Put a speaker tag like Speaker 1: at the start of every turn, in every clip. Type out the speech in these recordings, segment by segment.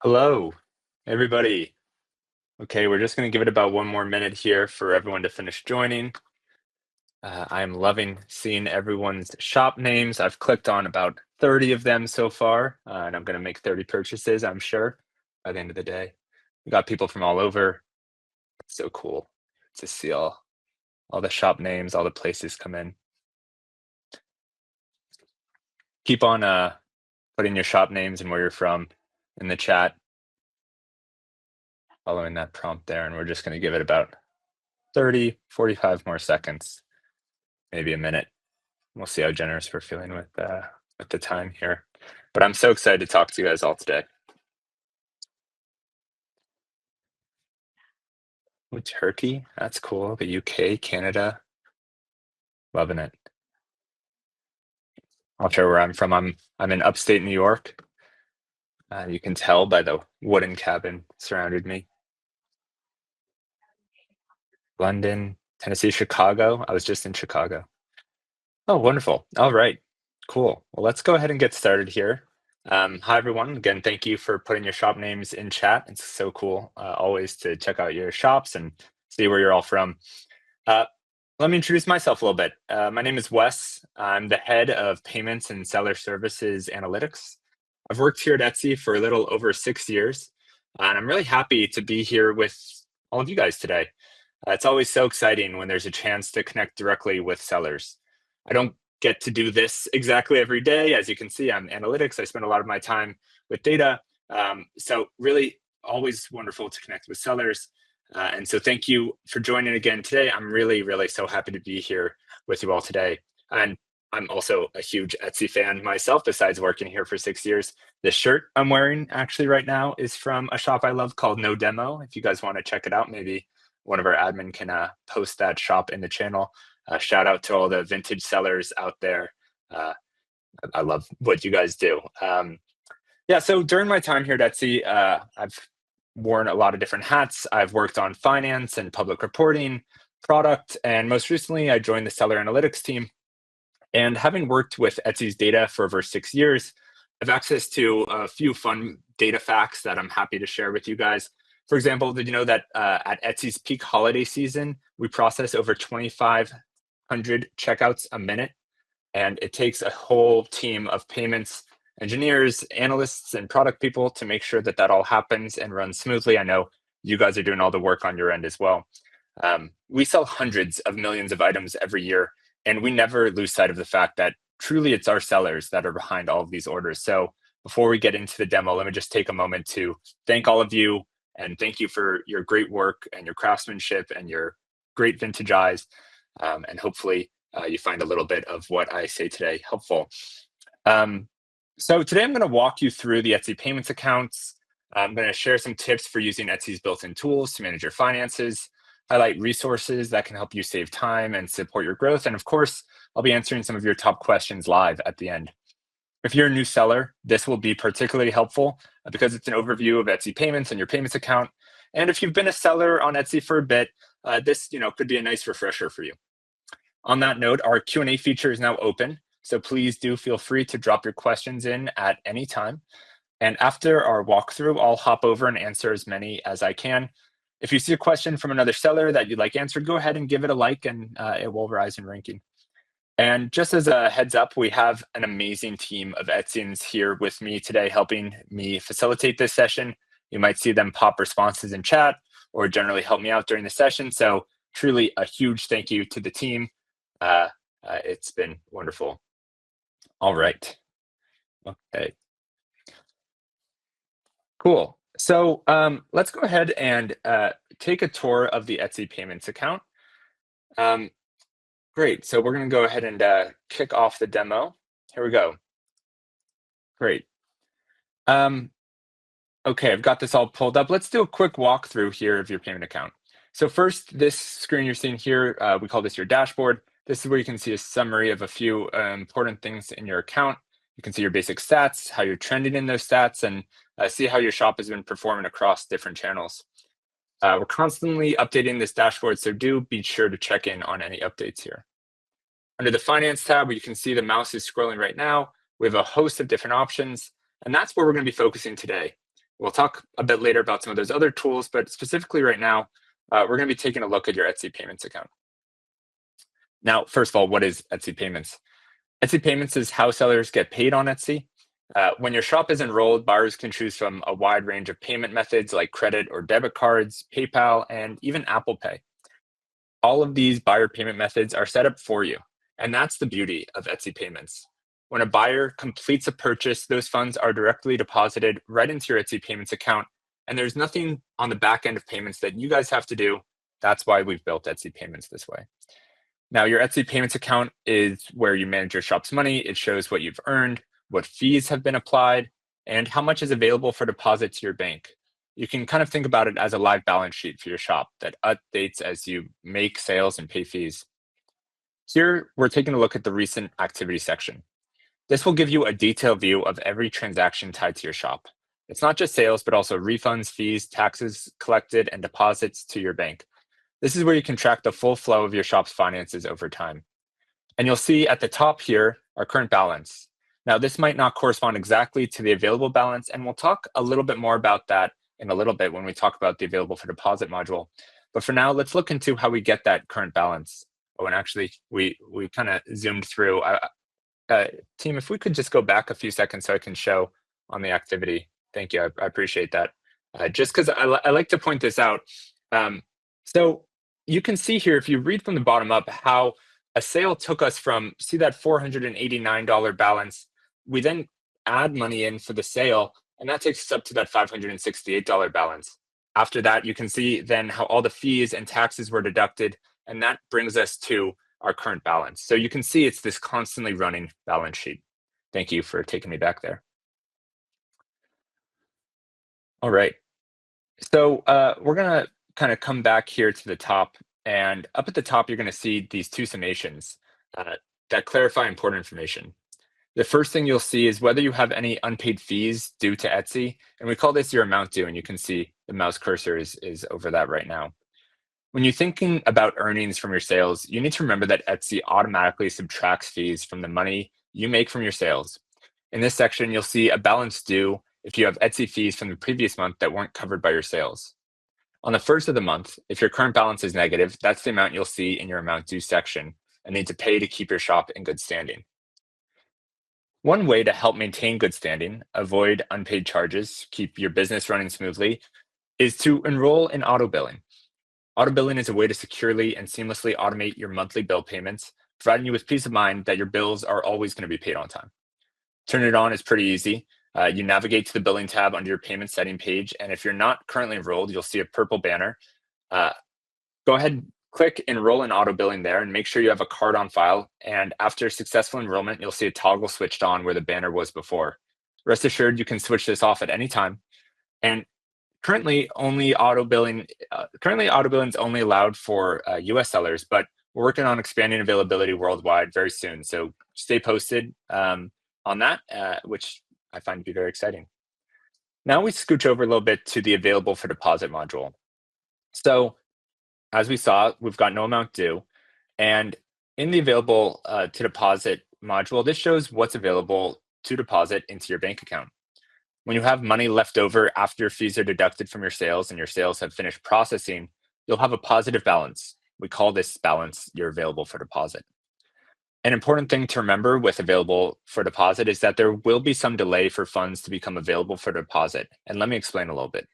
Speaker 1: Hello, everybody. Okay, we're just going to give it about one more minute here for everyone to finish joining. I'm loving seeing everyone's shop names. I've clicked on about 30 of them so far, and I'm going to make 30 purchases, I'm sure, by the end of the day. We got people from all over. It's so cool to see all the shop names, all the places come in. Keep on putting your shop names and where you're from in the chat, following that prompt there, and we're just going to give it about 30, 45 more seconds, maybe a minute. We'll see how generous we're feeling with the time here. But I'm so excited to talk to you guys all today. Ooh, Turkey, that's cool. The UK, Canada, loving it. I'll share where I'm from. I'm in upstate New York. You can tell by the wooden cabin surrounded me. London, Tennessee, Chicago. I was just in Chicago. Oh, wonderful. All right. Cool. Well, let's go ahead and get started here. Hi, everyone. Again, thank you for putting your shop names in chat. It's so cool always to check out your shops and see where you're all from. Uh, Let me introduce myself a little bit. My name is Wes. I'm the head of payments and seller services analytics. I've worked here at Etsy for a little over 6 years, and I'm really happy to be here with all of you guys today. It's always so exciting when there's a chance to connect directly with sellers. I don't get to do this exactly every day. As you can see, I'm analytics. I spend a lot of my time with data. So really always wonderful to connect with sellers. And so thank you for joining again today. I'm really, really so happy to be here with you all today. And I'm also a huge Etsy fan myself, besides working here for 6 years. The shirt I'm wearing actually right now is from a shop I love called No Demo. If you guys want to check it out, maybe one of our admin can post that shop in the channel. Shout out to all the vintage sellers out there. Uh, I love what you guys do. Yeah, so during my time here at Etsy, I've worn a lot of different hats. I've worked on finance and public reporting, product, and most recently, I joined the seller analytics team. And having worked with Etsy's data for over 6 years, I've access to a few fun data facts that I'm happy to share with you guys. For example, did you know that at Etsy's peak holiday season, we process over 2,500 checkouts a minute? And it takes a whole team of payments engineers, analysts, and product people to make sure that that all happens and runs smoothly. I know you guys are doing all the work on your end as well. We sell hundreds of millions of items every year, and we never lose sight of the fact that truly it's our sellers that are behind all of these orders. So before we get into the demo, let me just take a moment to thank all of you and thank you for your great work and your craftsmanship and your great vintage eyes. And hopefully you find a little bit of what I say today helpful. Um, so today I'm going to walk you through the Etsy payments accounts. I'm going to share some tips for using Etsy's built-in tools to manage your finances, highlight resources that can help you save time and support your growth. And of course, I'll be answering some of your top questions live at the end. If you're a new seller, this will be particularly helpful because it's an overview of Etsy payments and your payments account. And if you've been a seller on Etsy for a bit, this could be a nice refresher for you. On that note, our Q&A feature is now open, so please do feel free to drop your questions in at any time. And after our walkthrough, I'll hop over and answer as many as I can. If you see a question from another seller that you'd like answered, go ahead and give it a like and it will rise in ranking. And just as a heads up, we have an amazing team of Etsyans here with me today helping me facilitate this session. You might see them pop responses in chat or generally help me out during the session. So truly a huge thank you to the team. It's been wonderful. All right. Okay. Cool. So let's go ahead and take a tour of the Etsy payments account. Um, great. So we're going to go ahead and kick off the demo. Here we go. Great. Um, okay, I've got this all pulled up. Let's do a quick walkthrough here of your payment account. So first, this screen you're seeing here, we call this your dashboard. This is where you can see a summary of a few important things in your account. You can see your basic stats, how you're trending in those stats, and see how your shop has been performing across different channels. We're constantly updating this dashboard, so do be sure to check in on any updates here. Under the Finance tab, where you can see the mouse is scrolling right now, we have a host of different options, and that's where we're going to be focusing today. We'll talk a bit later about some of those other tools, but specifically right now, we're going to be taking a look at your Etsy payments account. Now, first of all, what is Etsy payments? Etsy payments is how sellers get paid on Etsy. When your shop is enrolled, buyers can choose from a wide range of payment methods like credit or debit cards, PayPal, and even Apple Pay. All of these buyer payment methods are set up for you. And that's the beauty of Etsy payments. When a buyer completes a purchase, those funds are directly deposited right into your Etsy payments account. And there's nothing on the back end of payments that you guys have to do. That's why we've built Etsy payments this way. Now, your Etsy payments account is where you manage your shop's money. It shows what you've earned, what fees have been applied, and how much is available for deposit to your bank. You can kind of think about it as a live balance sheet for your shop that updates as you make sales and pay fees. Here, we're taking a look at the recent activity section. This will give you a detailed view of every transaction tied to your shop. It's not just sales, but also refunds, fees, taxes collected, and deposits to your bank. This is where you can track the full flow of your shop's finances over time. And you'll see at the top here our current balance. Now, this might not correspond exactly to the available balance, and we'll talk a little bit more about that in a little bit when we talk about the available for deposit module. But for now, let's look into how we get that current balance. Oh, and actually, we kind of zoomed through. Uh, Team, if we could just go back a few seconds so I can show on the activity. Thank you. I appreciate that. Just because I like to point this out. So you can see here, if you read from the bottom up, how a sale took us from, see that $489 balance. We then add money in for the sale, and that takes us up to that $568 balance. After that, you can see then how all the fees and taxes were deducted, and that brings us to our current balance. So you can see it's this constantly running balance sheet. Thank you for taking me back there. All right. So we're going to kind of come back here to the top. And up at the top, you're going to see these two summations uh, that clarify important information. The first thing you'll see is whether you have any unpaid fees due to Etsy. And we call this your amount due. And you can see the mouse cursor is over that right now. When you're thinking about earnings from your sales, you need to remember that Etsy automatically subtracts fees from the money you make from your sales. In this section, you'll see a balance due if you have Etsy fees from the previous month that weren't covered by your sales. On the first of the month, if your current balance is negative, that's the amount you'll see in your amount due section and need to pay to keep your shop in good standing. One way to help maintain good standing, avoid unpaid charges, keep your business running smoothly, is to enroll in auto billing. Auto billing is a way to securely and seamlessly automate your monthly bill payments, providing you with peace of mind that your bills are always going to be paid on time. Turning it on is pretty easy. You navigate to the billing tab under your payment setting page, and if you're not currently enrolled, you'll see a purple banner. Uh, Go ahead and click enroll in auto billing there and make sure you have a card on file. And after successful enrollment, you'll see a toggle switched on where the banner was before. Rest assured, you can switch this off at any time. And currently auto billing is only allowed for US sellers, but we're working on expanding availability worldwide very soon. So stay posted on that, which I find to be very exciting. Now we scooch over a little bit to the available for deposit module. So as we saw, we've got no amount due. And in the available to deposit module, this shows what's available to deposit into your bank account. When you have money left over after your fees are deducted from your sales and your sales have finished processing, you'll have a positive balance. We call this balance your available for deposit. An important thing to remember with available for deposit is that there will be some delay for funds to become available for deposit. And let me explain a little bit.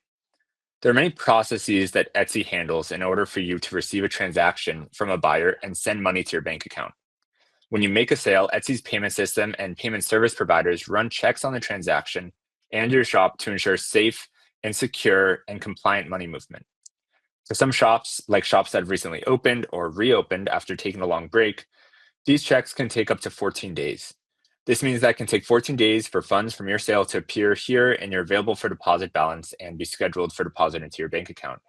Speaker 1: There are many processes that Etsy handles in order for you to receive a transaction from a buyer and send money to your bank account. When you make a sale, Etsy's payment system and payment service providers run checks on the transaction and your shop to ensure safe and secure and compliant money movement. For some shops, like shops that have recently opened or reopened after taking a long break, these checks can take up to 14 days. This means that it can take 14 days for funds from your sale to appear here in your available for deposit balance and be scheduled for deposit into your bank account.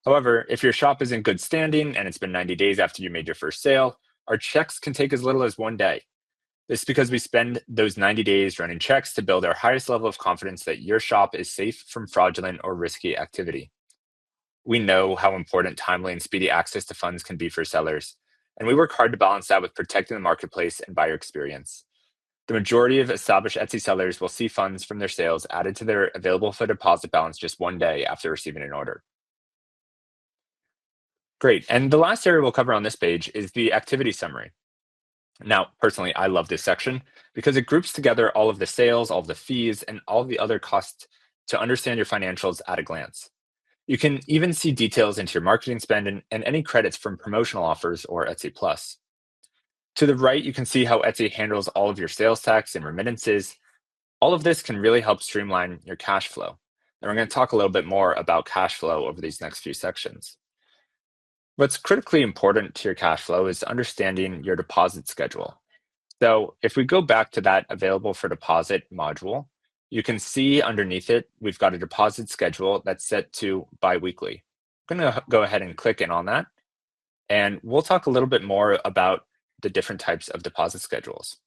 Speaker 1: However, if your shop is in good standing and it's been 90 days after you made your first sale, our checks can take as little as 1 day. This is because we spend those 90 days running checks to build our highest level of confidence that your shop is safe from fraudulent or risky activity. We know how important timely and speedy access to funds can be for sellers, and we work hard to balance that with protecting the marketplace and buyer experience. The majority of established Etsy sellers will see funds from their sales added to their available for deposit balance just one day after receiving an order. Great. And the last area we'll cover on this page is the activity summary. Now, personally, I love this section because it groups together all of the sales, all of the fees, and all the other costs to understand your financials at a glance. You can even see details into your marketing spend and any credits from promotional offers or Etsy Plus. To the right, you can see how Etsy handles all of your sales tax and remittances. All of this can really help streamline your cash flow. And we're going to talk a little bit more about cash flow over these next few sections. What's critically important to your cash flow is understanding your deposit schedule. So if we go back to that available for deposit module, you can see underneath it, we've got a deposit schedule that's set to biweekly. I'm going to go ahead and click in on that, and we'll talk a little bit more about the different types of deposit schedules.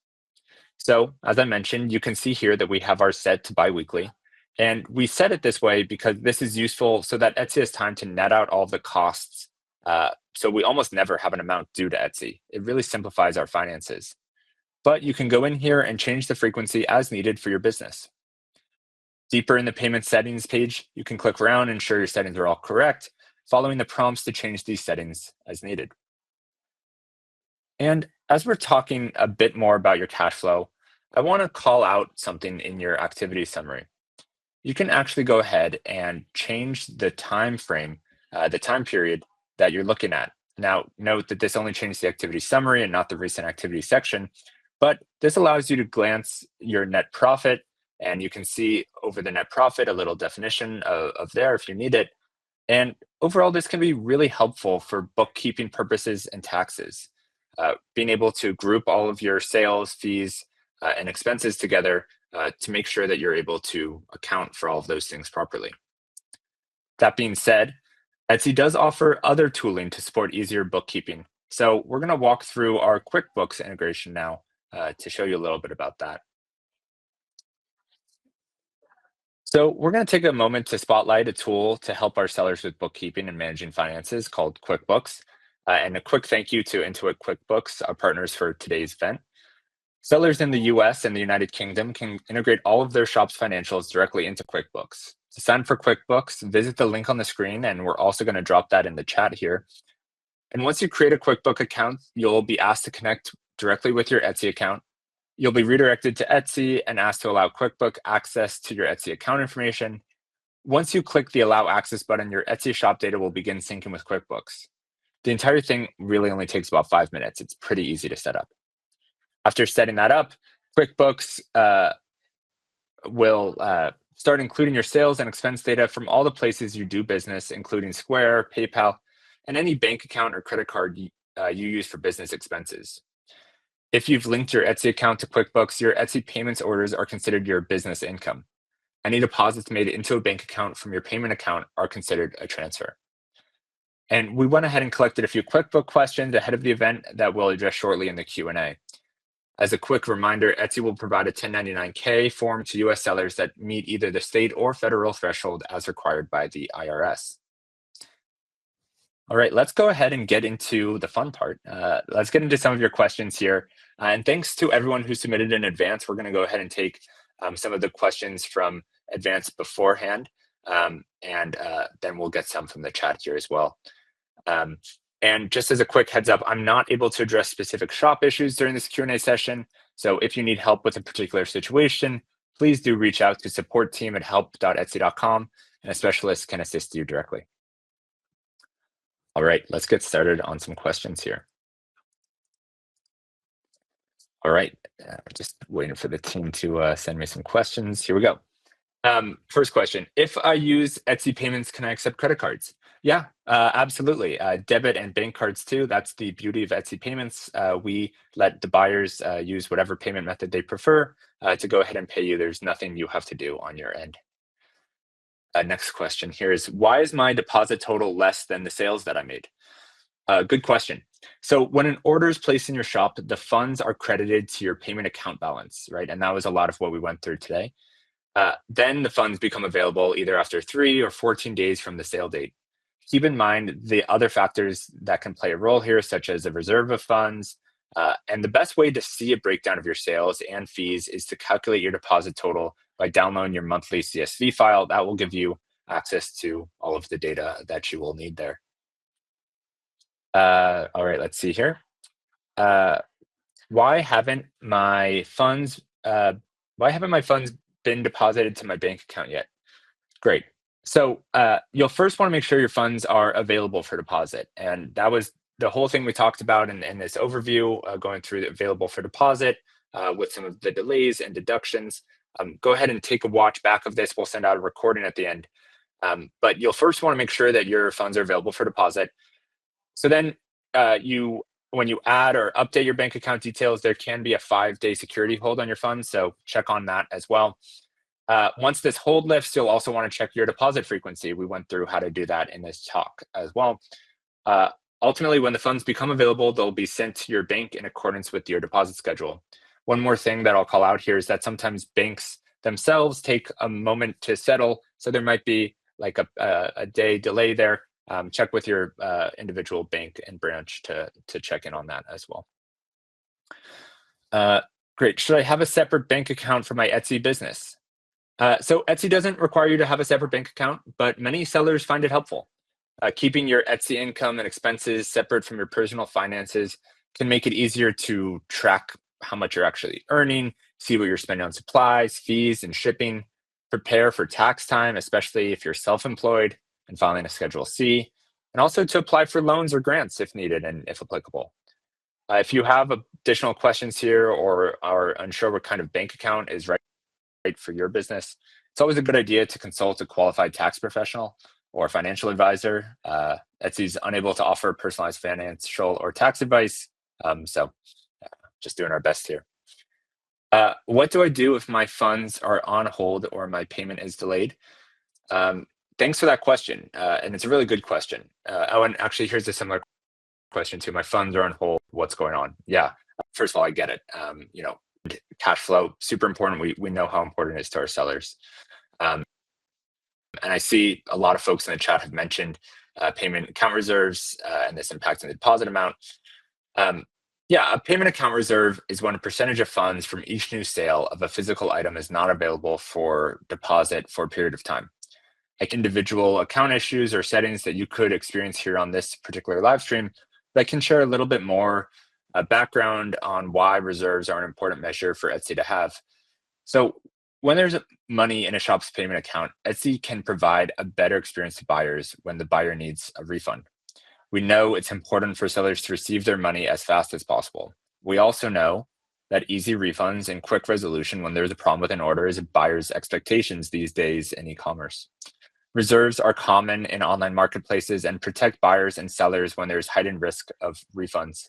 Speaker 1: So as I mentioned, you can see here that we have our set to biweekly. And we set it this way because this is useful so that Etsy has time to net out all of the costs. So we almost never have an amount due to Etsy. It really simplifies our finances. But you can go in here and change the frequency as needed for your business. Deeper in the payment settings page, you can click around and ensure your settings are all correct, following the prompts to change these settings as needed. And as we're talking a bit more about your cash flow, I want to call out something in your activity summary. You can actually go ahead and change the time frame, the time period that you're looking at. Now, note that this only changed the activity summary and not the recent activity section, but this allows you to glance your net profit, and you can see over the net profit a little definition of there if you need it. And overall, this can be really helpful for bookkeeping purposes and taxes. Being able to group all of your sales, fees, and expenses together to make sure that you're able to account for all of those things properly. That being said, Etsy does offer other tooling to support easier bookkeeping. So we're going to walk through our QuickBooks integration now to show you a little bit about that. So we're going to take a moment to spotlight a tool to help our sellers with bookkeeping and managing finances called QuickBooks. And a quick thank you to Intuit QuickBooks, our partners for today's event. Sellers in the US and the United Kingdom can integrate all of their shop's financials directly into QuickBooks. To sign for QuickBooks, visit the link on the screen, and we're also going to drop that in the chat here. And once you create a QuickBook account, you'll be asked to connect directly with your Etsy account. You'll be redirected to Etsy and asked to allow QuickBook access to your Etsy account information. Once you click the Allow Access button, your Etsy shop data will begin syncing with QuickBooks. The entire thing really only takes about 5 minutes. It's pretty easy to set up. After setting that up, QuickBooks will start including your sales and expense data from all the places you do business, including Square, PayPal, and any bank account or credit card you use for business expenses. If you've linked your Etsy account to QuickBooks, your Etsy payments orders are considered your business income. Any deposits made into a bank account from your payment account are considered a transfer. And we went ahead and collected a few QuickBook questions ahead of the event that we'll address shortly in the Q&A. As a quick reminder, Etsy will provide a 1099-K form to US sellers that meet either the state or federal threshold as required by the IRS. All right, let's go ahead and get into the fun part. Let's get into some of your questions here. And thanks to everyone who submitted in advance. We're going to go ahead and take some of the questions from advance beforehand, and then we'll get some from the chat here as well. And just as a quick heads up, I'm not able to address specific shop issues during this Q&A session. So if you need help with a particular situation, please do reach out to support@help.etsy.com, and a specialist can assist you directly. All right, let's get started on some questions here. All right, just waiting for the team to send me some questions. Here we go. First question, if I use Etsy payments, can I accept credit cards? Yeah, absolutely. Debit and bank cards too. That's the beauty of Etsy payments. We let the buyers use whatever payment method they prefer to go ahead and pay you. There's nothing you have to do on your end. Next question here is, why is my deposit total less than the sales that I made? Good question. So when an order is placed in your shop, the funds are credited to your payment account balance, right? And that was a lot of what we went through today. Then the funds become available either after 3 or 14 days from the sale date. Keep in mind the other factors that can play a role here, such as a reserve of funds, And the best way to see a breakdown of your sales and fees is to calculate your deposit total by downloading your monthly CSV file. That will give you access to all of the data that you will need there. All right, let's see here. Uh, why haven't my funds why haven't my funds been deposited to my bank account yet? Great. So you'll first want to make sure your funds are available for deposit. And that was the whole thing we talked about in this overview, going through the available for deposit with some of the delays and deductions. Go ahead and take a watch back of this. We'll send out a recording at the end. But you'll first want to make sure that your funds are available for deposit. So then when you add or update your bank account details, there can be a 5-day security hold on your funds. So check on that as well. Once this hold lifts, you'll also want to check your deposit frequency. We went through how to do that in this talk as well. Ultimately, when the funds become available, they'll be sent to your bank in accordance with your deposit schedule. One more thing that I'll call out here is that sometimes banks themselves take a moment to settle. So there might be like a day delay there. Check with your individual bank and branch to check in on that as well. Great. Should I have a separate bank account for my Etsy business? So Etsy doesn't require you to have a separate bank account, but many sellers find it helpful. Keeping your Etsy income and expenses separate from your personal finances can make it easier to track how much you're actually earning, see what you're spending on supplies, fees, and shipping, prepare for tax time, especially if you're self-employed and filing a Schedule C, and also to apply for loans or grants if needed and if applicable. If you have additional questions here or are unsure what kind of bank account is right for your business, it's always a good idea to consult a qualified tax professional or financial advisor. Etsy's unable to offer personalized financial or tax advice, so just doing our best here. What do I do if my funds are on hold or my payment is delayed? Thanks for that question, and it's a really good question. Oh, and actually, here's a similar question too. My funds are on hold. What's going on? Yeah. First of all, I get it. Cash flow, super important. We know how important it is to our sellers. And I see a lot of folks in the chat have mentioned payment account reserves and this impacting the deposit amount. Yeah, a payment account reserve is when a percentage of funds from each new sale of a physical item is not available for deposit for a period of time. Like individual account issues or settings that you could experience here on this particular live stream, but I can share a little bit more background on why reserves are an important measure for Etsy to have. So when there's money in a shop's payment account, Etsy can provide a better experience to buyers when the buyer needs a refund. We know it's important for sellers to receive their money as fast as possible. We also know that easy refunds and quick resolution when there's a problem with an order is a buyer's expectations these days in e-commerce. Reserves are common in online marketplaces and protect buyers and sellers when there's heightened risk of refunds.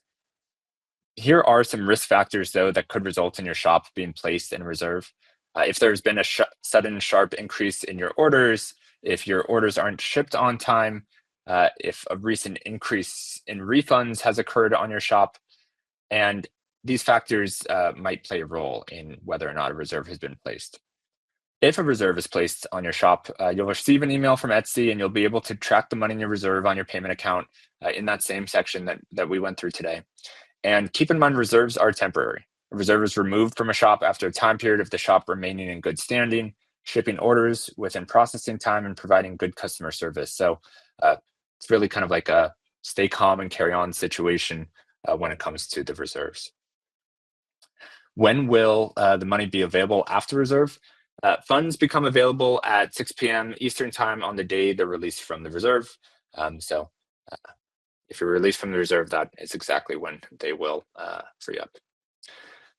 Speaker 1: Here are some risk factors, though, that could result in your shop being placed in reserve. If there's been a sudden sharp increase in your orders, if your orders aren't shipped on time, if a recent increase in refunds has occurred on your shop, and these factors might play a role in whether or not a reserve has been placed. If a reserve is placed on your shop, you'll receive an email from Etsy and you'll be able to track the money in your reserve on your payment account in that same section that we went through today. And keep in mind, reserves are temporary. A reserve is removed from a shop after a time period of the shop remaining in good standing, shipping orders within processing time, and providing good customer service. So it's really kind of like a stay calm and carry on situation when it comes to the reserves. When will the money be available after reserve? Funds become available at 6 p.m. Eastern time on the day they're released from the reserve. If you're released from the reserve, that is exactly when they will free up.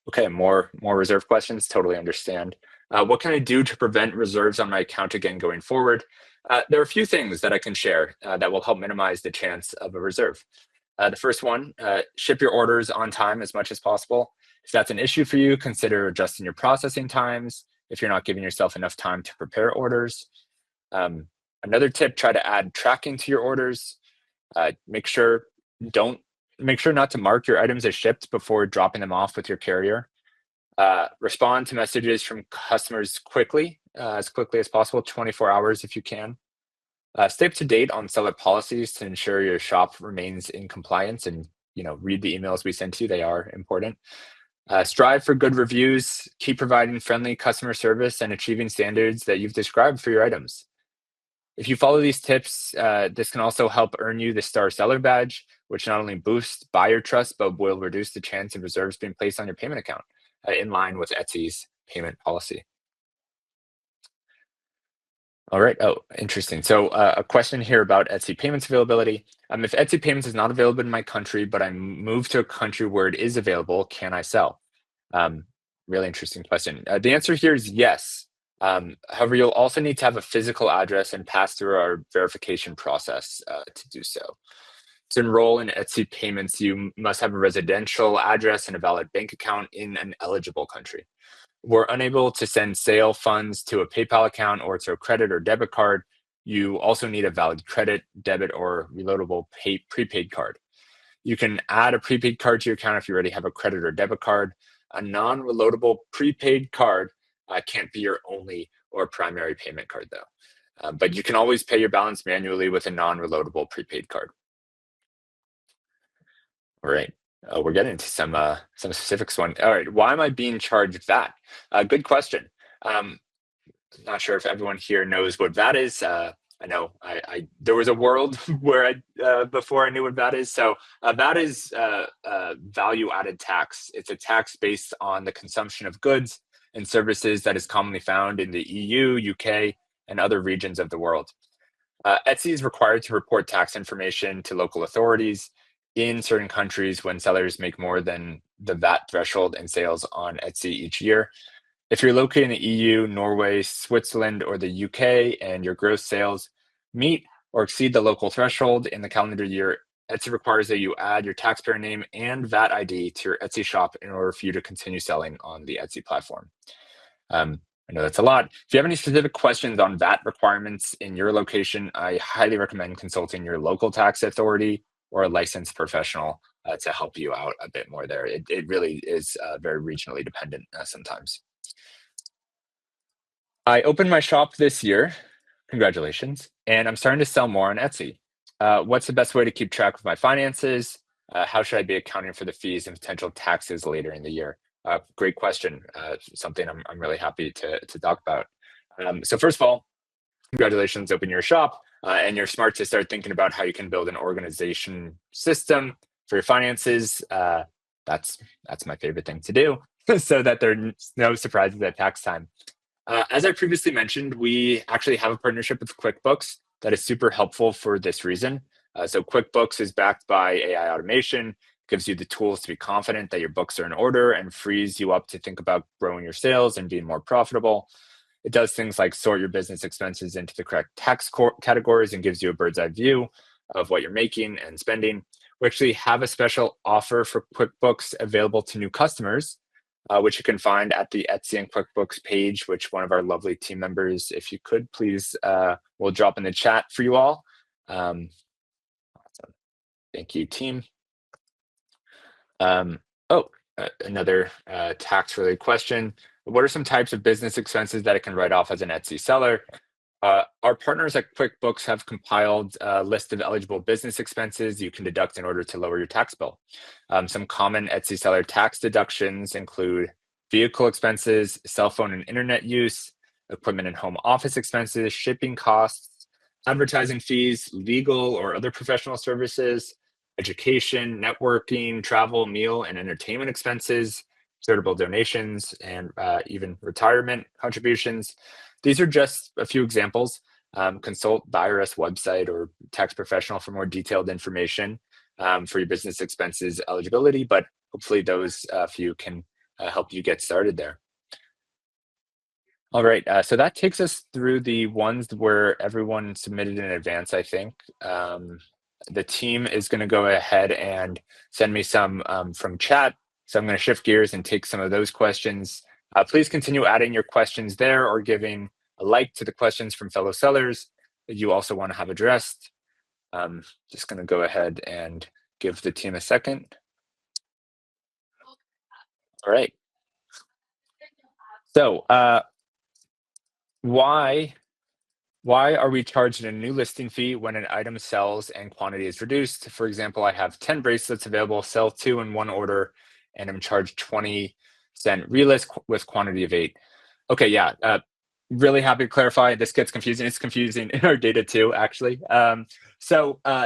Speaker 1: Okay, more reserve questions, totally understand. What can I do to prevent reserves on my account again going forward? There are a few things that I can share that will help minimize the chance of a reserve. The first one, ship your orders on time as much as possible. If that's an issue for you, consider adjusting your processing times if you're not giving yourself enough time to prepare orders. Another tip, try to add tracking to your orders. Make sure not to mark your items as shipped before dropping them off with your carrier. Respond to messages from customers quickly, as quickly as possible, 24 hours if you can. Stay up to date on seller policies to ensure your shop remains in compliance and read the emails we send to you. They are important. Strive for good reviews, keep providing friendly customer service, and achieving standards that you've described for your items. If you follow these tips, this can also help earn you the Star Seller Badge, which not only boosts buyer trust, but will reduce the chance of reserves being placed on your payment account, in line with Etsy's payment policy. All right. Oh, interesting. So, a question here about Etsy payments availability. If Etsy payments is not available in my country, but I move to a country where it is available, can I sell? Um, Really interesting question. The answer here is yes. However, you'll also need to have a physical address and pass through our verification process to do so. To enroll in Etsy payments, you must have a residential address and a valid bank account in an eligible country. We're unable to send sale funds to a PayPal account or to a credit or debit card. You also need a valid credit, debit, or reloadable prepaid card. You can add a prepaid card to your account if you already have a credit or debit card. A non reloadable prepaid card can't be your only or primary payment card, though. But you can always pay your balance manually with a non reloadable prepaid card. All right. We're getting into some specifics. One. All right. Why am I being charged that? Good question. Um, Not sure if everyone here knows what VAT is. I know there was a world where before I knew what VAT is. So VAT is value added tax. It's a tax based on the consumption of goods and services that is commonly found in the EU, UK, and other regions of the world. Etsy is required to report tax information to local authorities in certain countries when sellers make more than the VAT threshold in sales on Etsy each year. If you're located in the EU, Norway, Switzerland, or the UK, and your gross sales meet or exceed the local threshold in the calendar year, Etsy requires that you add your taxpayer name and VAT ID to your Etsy shop in order for you to continue selling on the Etsy platform. I know that's a lot. If you have any specific questions on VAT requirements in your location, I highly recommend consulting your local tax authority or a licensed professional to help you out a bit more there. It really is very regionally dependent sometimes. I opened my shop this year. Congratulations. And I'm starting to sell more on Etsy. What's the best way to keep track of my finances? How should I be accounting for the fees and potential taxes later in the year? Great question. Something I'm really happy to talk about. So, first of all, congratulations, open your shop. And you're smart to start thinking about how you can build an organization system for your finances. That's that's my favorite thing to do, so that there's no surprises at tax time. As I previously mentioned, we actually have a partnership with QuickBooks that is super helpful for this reason. So QuickBooks is backed by AI automation, gives you the tools to be confident that your books are in order and frees you up to think about growing your sales and being more profitable. It does things like sort your business expenses into the correct tax categories and gives you a bird's eye view of what you're making and spending. We actually have a special offer for QuickBooks available to new customers, which you can find at the Etsy and QuickBooks page, which one of our lovely team members, if you could please, will drop in the chat for you all. Um, awesome. Thank you, team. Um, oh, another tax related question. What are some types of business expenses that I can write off as an Etsy seller? Our partners at QuickBooks have compiled a list of eligible business expenses you can deduct in order to lower your tax bill. Some common Etsy seller tax deductions include vehicle expenses, cell phone and internet use, equipment and home office expenses, shipping costs, advertising fees, legal or other professional services, education, networking, travel, meal, and entertainment expenses, charitable donations, and even retirement contributions. These are just a few examples. Consult the IRS website or tax professional for more detailed information for your business expenses eligibility, but hopefully those few can help you get started there. All right, so that takes us through the ones where everyone submitted in advance, I think. The team is going to go ahead and send me some from chat. So I'm going to shift gears and take some of those questions. Please continue adding your questions there or giving a like to the questions from fellow sellers that you also want to have addressed. Just going to go ahead and give the team a second. All right. So why Why are we charged a new listing fee when an item sells and quantity is reduced? For example, I have 10 bracelets available, sell two in one order, and I'm charged 20-cent relist with quantity of eight. Okay, yeah. Really happy to clarify. This gets confusing. It's confusing in our data too, actually.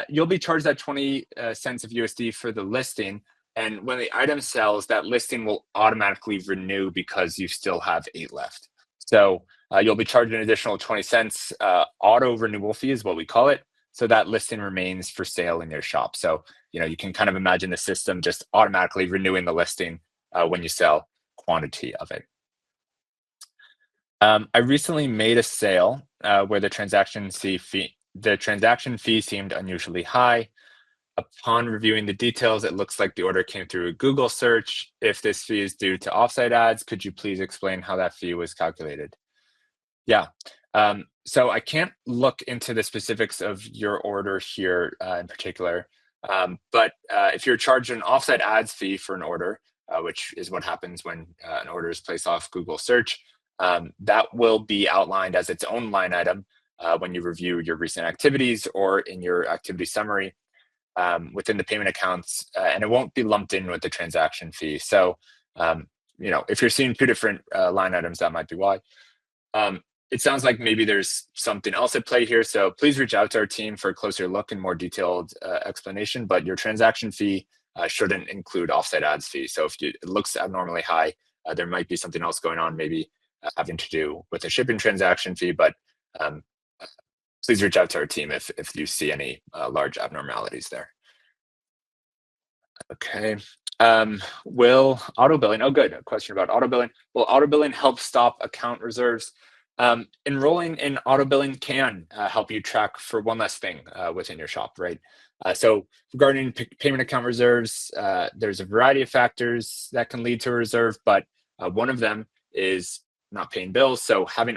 Speaker 1: You'll be charged that 20 cents of USD for the listing. And when the item sells, that listing will automatically renew because you still have eight left. So you'll be charged an additional 20 cents. Auto renewal fee is what we call it. So that listing remains for sale in your shop. So, you can kind of imagine the system just automatically renewing the listing when you sell quantity of it. I recently made a sale where the transaction fee seemed unusually high. Upon reviewing the details, it looks like the order came through a Google search. If this fee is due to offsite ads, could you please explain how that fee was calculated? Yeah. So I can't look into the specifics of your order here in particular, but if you're charged an offset ads fee for an order, which is what happens when an order is placed off Google search, that will be outlined as its own line item when you review your recent activities or in your activity summary within the payment accounts, and it won't be lumped in with the transaction fee. So, if you're seeing two different line items, that might be why. It sounds like maybe there's something else at play here. So please reach out to our team for a closer look and more detailed explanation. But your transaction fee shouldn't include offset ads fee. So if it looks abnormally high, there might be something else going on, maybe having to do with a shipping transaction fee. But um, please reach out to our team if you see any large abnormalities there. Okay. Will auto billing, oh, good. A question about auto billing. Will auto billing help stop account reserves? Enrolling in auto billing can help you track for one less thing within your shop, right? So, regarding payment account reserves, there's a variety of factors that can lead to a reserve, but one of them is not paying bills. So, having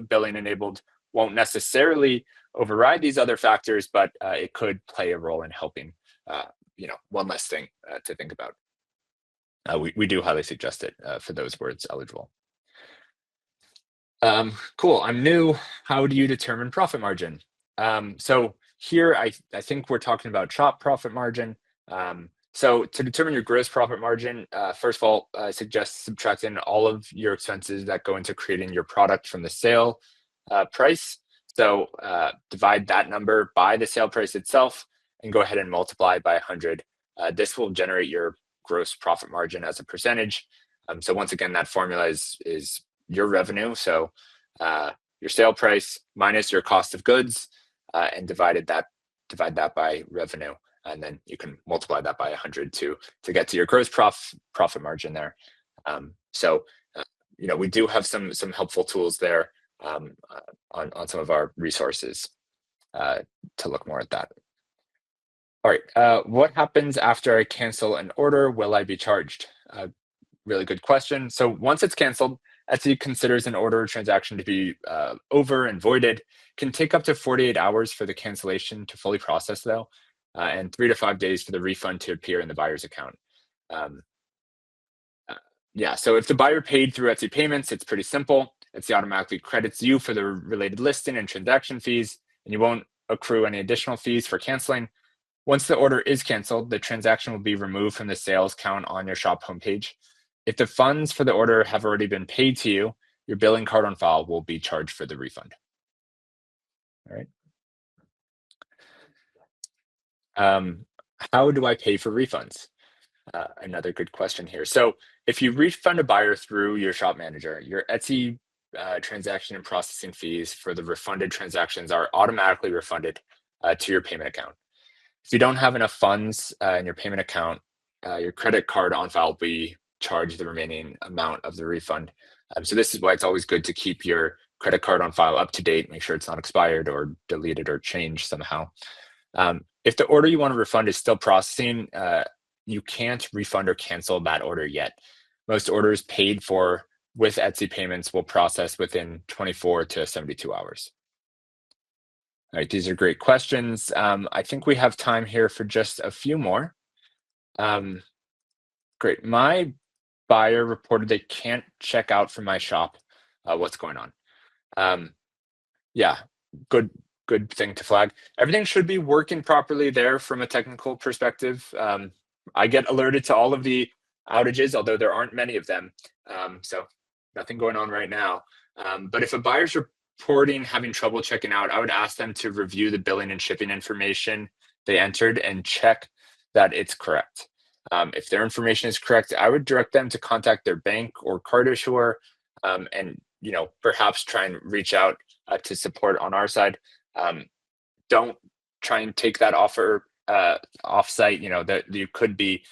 Speaker 1: billing enabled won't necessarily override these other factors, but it could play a role in helping. Uh, one less thing to think about. We do highly suggest it for those words eligible. Cool. I'm new. How do you determine profit margin? So here, I think we're talking about shop profit margin. So to determine your gross profit margin, first of all, I suggest subtracting all of your expenses that go into creating your product from the sale price. So divide that number by the sale price itself and go ahead and multiply by 100. This will generate your gross profit margin as a percentage. So once again, that formula is your revenue. So your sale price minus your cost of goods, and divide that by revenue, and then you can multiply that by 100 to get to your gross profit margin there. So we do have some helpful tools there on some of our resources to look more at that. All right. What happens after I cancel an order? Will I be charged? Really good question. So once it's canceled, Etsy considers an order or transaction to be over and voided. Can take up to 48 hours for the cancellation to fully process, though, and 3 to 5 days for the refund to appear in the buyer's account. Um, uh, yeah, so if the buyer paid through Etsy payments, it's pretty simple. Etsy automatically credits you for the related listing and transaction fees, and you won't accrue any additional fees for canceling. Once the order is canceled, the transaction will be removed from the sales count on your shop homepage. If the funds for the order have already been paid to you, your billing card on file will be charged for the refund. All right. Um, how do I pay for refunds? Another good question here. So, if you refund a buyer through your shop manager, your Etsy transaction and processing fees for the refunded transactions are automatically refunded to your payment account. If you don't have enough funds in your payment account, your credit card on file will be charged the remaining amount of the refund. So this is why it's always good to keep your credit card on file up to date, make sure it's not expired or deleted or changed somehow. If the order you want to refund is still processing, you can't refund or cancel that order yet. Most orders paid for with Etsy payments will process within 24 to 72 hours. All right, these are great questions. I think we have time here for just a few more. Um, great. My buyer reported they can't check out from my shop. What's going on? Um, yeah, good good thing to flag. Everything should be working properly there from a technical perspective. I get alerted to all of the outages, although there aren't many of them. So nothing going on right now. But if a buyer's reporting having trouble checking out, I would ask them to review the billing and shipping information they entered and check that it's correct. If their information is correct, I would direct them to contact their bank or card issuer, and perhaps try and reach out to support on our side. Um, don't try and take that offer off-site. That you could be,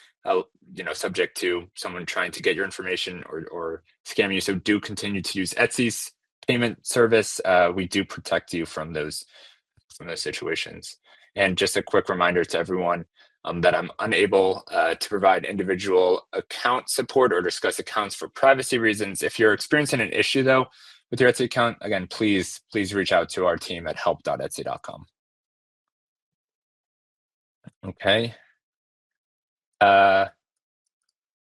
Speaker 1: subject to someone trying to get your information or scam you. So do continue to use Etsy's payment service. We do protect you from those situations. And just a quick reminder to everyone that I'm unable to provide individual account support or discuss accounts for privacy reasons. If you're experiencing an issue though with your Etsy account, again, please reach out to our team at help.etsy.com. Okay. Uh,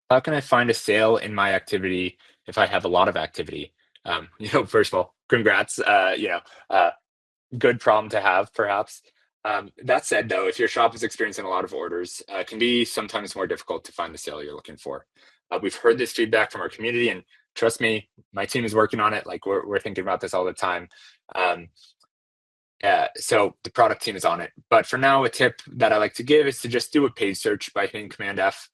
Speaker 1: how can I find a sale in my activity if I have a lot of activity? First of all, congrats. Uh, good problem to have, perhaps. That said, though, if your shop is experiencing a lot of orders, it can be sometimes more difficult to find the sale you're looking for. We've heard this feedback from our community, and trust me, my team is working on it. Like we're thinking about this all the time. Um, so the product team is on it. But for now, a tip that I like to give is to just do a page search by hitting Command F,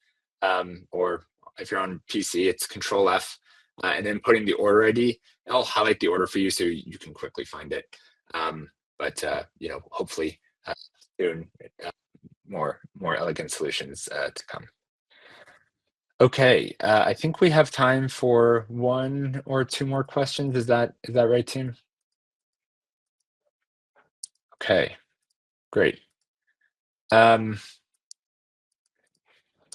Speaker 1: or if you're on PC, it's Control F, and then putting the order ID. It'll highlight the order for you so you can quickly find it. But hopefully soon, uh, more elegant solutions to come. Okay, I think we have time for one or two more questions. Is that right, team? Okay, great. Um,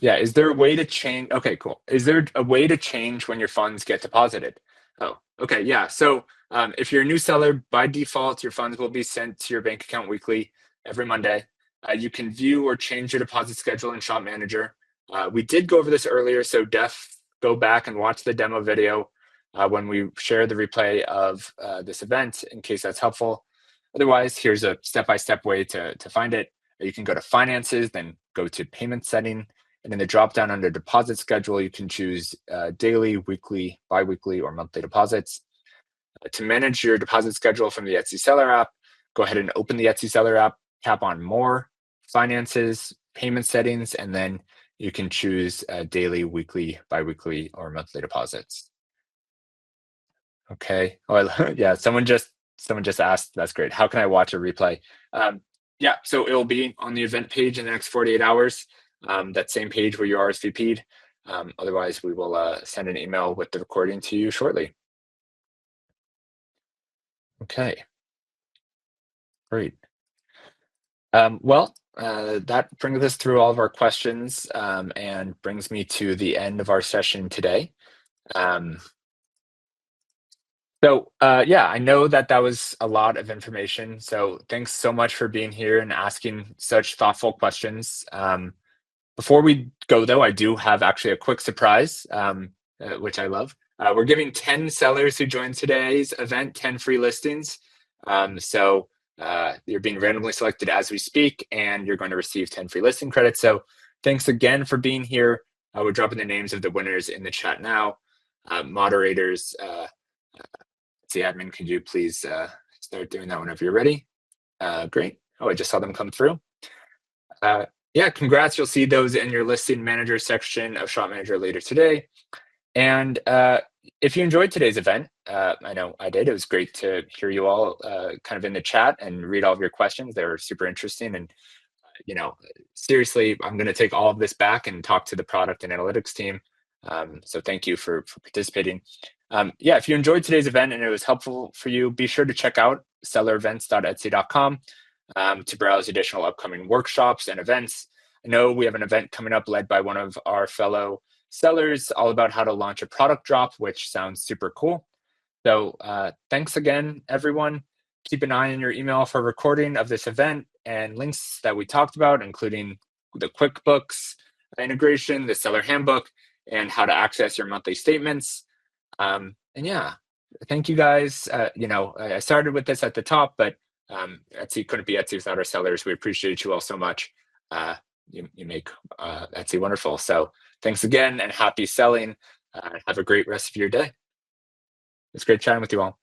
Speaker 1: Yeah, is there a way to change? Okay, cool. Is there a way to change when your funds get deposited? Oh, okay, yeah. So if you're a new seller, by default, your funds will be sent to your bank account weekly every Monday. You can view or change your deposit schedule in Shop Manager. We did go over this earlier, so go back and watch the demo video when we share the replay of this event in case that's helpful. Otherwise, here's a step-by-step way to find it. You can go to Finances, then go to Payment Setting, and in the drop down under deposit schedule, you can choose daily, weekly, biweekly, or monthly deposits. To manage your deposit schedule from the Etsy Seller app, go ahead and open the Etsy Seller app, tap on More, Finances, Payment Settings, and then you can choose daily, weekly, biweekly, or monthly deposits. Okay. Oh, yeah. Someone just asked. That's great. How can I watch a replay? Um, yeah. So it will be on the event page in the next 48 hours. That same page where you RSVP'd. Otherwise, we will send an email with the recording to you shortly. Okay. Great. That brings us through all of our questions, and brings me to the end of our session today. Um, yeah, I know that was a lot of information. So thanks so much for being here and asking such thoughtful questions. Before we go, though, I do have actually a quick surprise, which I love. We're giving 10 sellers who joined today's event 10 free listings. You're being randomly selected as we speak, and you're going to receive 10 free listing credits. So thanks again for being here. We're dropping the names of the winners in the chat now. Moderators, the admin, could you please start doing that whenever you're ready? Great. Oh, I just saw them come through. Yeah, congrats. You'll see those in your listing manager section of Shop Manager later today. And if you enjoyed today's event, I know I did. It was great to hear you all kind of in the chat and read all of your questions. They were super interesting. And, seriously, I'm going to take all of this back and talk to the product and analytics team. So thank you for participating. Yeah, if you enjoyed today's event and it was helpful for you, be sure to check out sellerevents.etsy.com to browse additional upcoming workshops and events. I know we have an event coming up led by one of our fellow sellers all about how to launch a product drop, which sounds super cool. So thanks again, everyone. Keep an eye on your email for a recording of this event and links that we talked about, including the QuickBooks integration, the seller handbook, and how to access your monthly statements. And yeah, thank you guys. I started with this at the top, but Etsy couldn't be Etsy without our sellers. We appreciate you all so much. Uh, you make Etsy wonderful. So thanks again and happy selling. Have a great rest of your day. It's great chatting with you all.